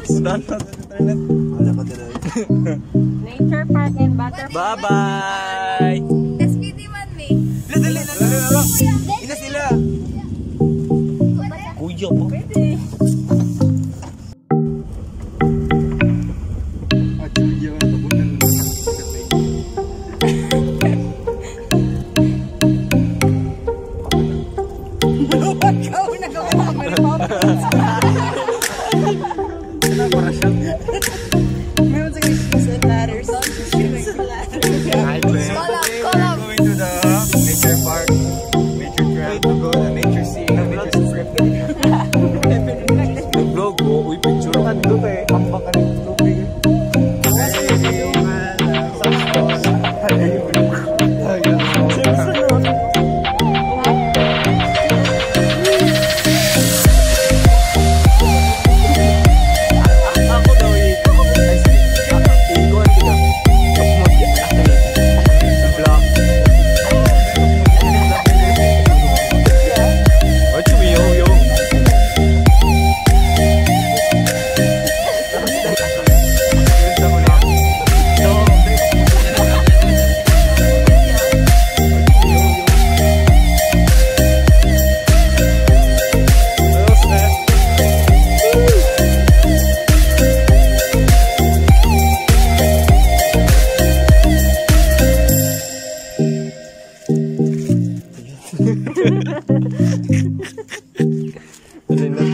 Sudan na sa internet. Wala pa talaga. Nature Park and Butterfly. Bye-bye! SPT man, me. Dali. Ila sila. Kuya po. Pwede. Kuya ka tabunan. Ikaw nagawa mo may pop-ups. Para siya. Meron sa shoes and ladders. Shoes and ladders. Collab. Going to the nature park. Nature trail to go to nature sea. Nature strip. Nag-vlog ko. Uy, picture. Ando kayo. Ambak ka rin tubig.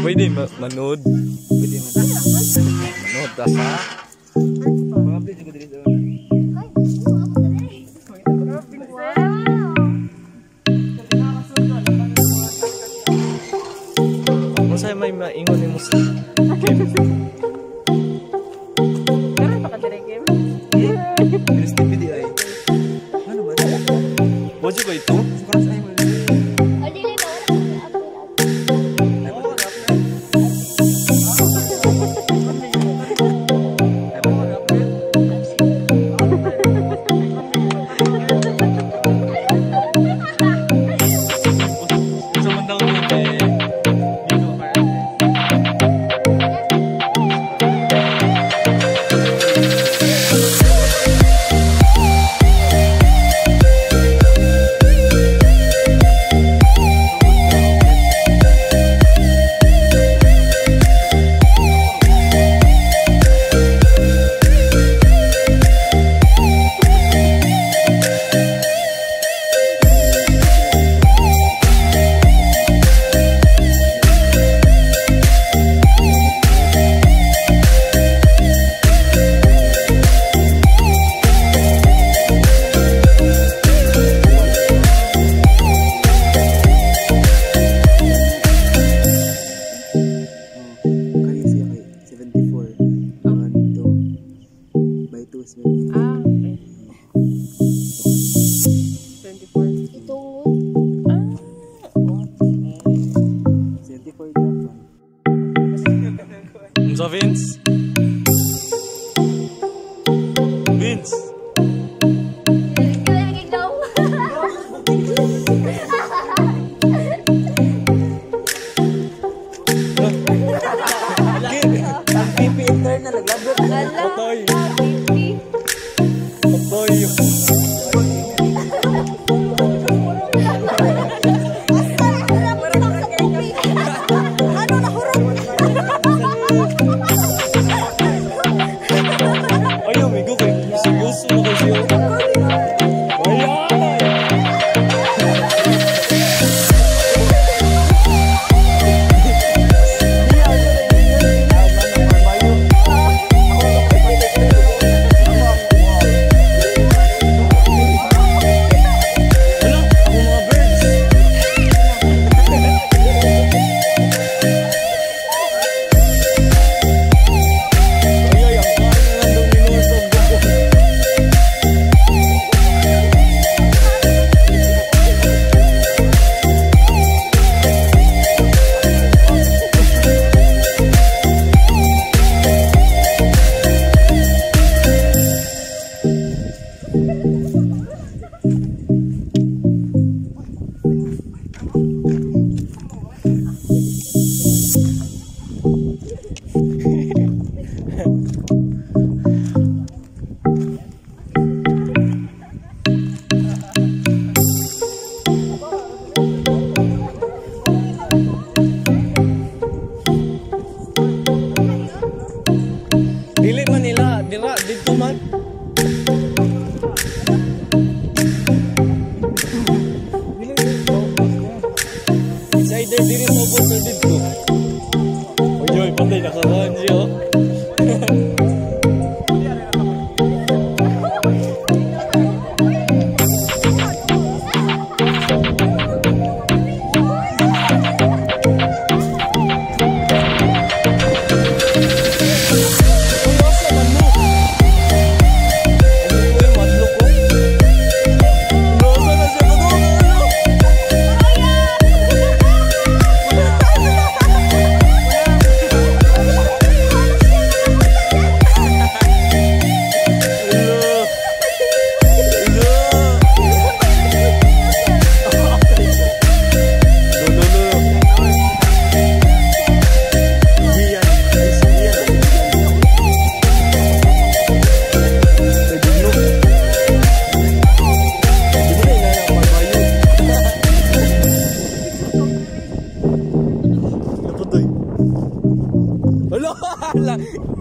Pwede manood. Pwede manood. Tasa. Mablit ko dito. Masaya may maingon ni Musa. Karan pa ka dire game? STPD ay. Ano ba? Wajib ba ito? Sukaras ay mo. So Vince? Vince? Patoy. Ayaw, may go kayo. Seryoso na kasi yun. Ayan! Grabe, nakawan siya oh.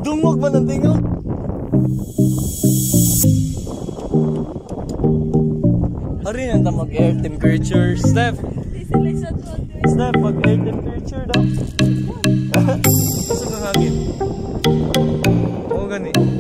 Dungog ba ng tingog? Hari na mag-air temperature. Steph, mag-air temperature daw. Gusto ng hangin. Oo, gani.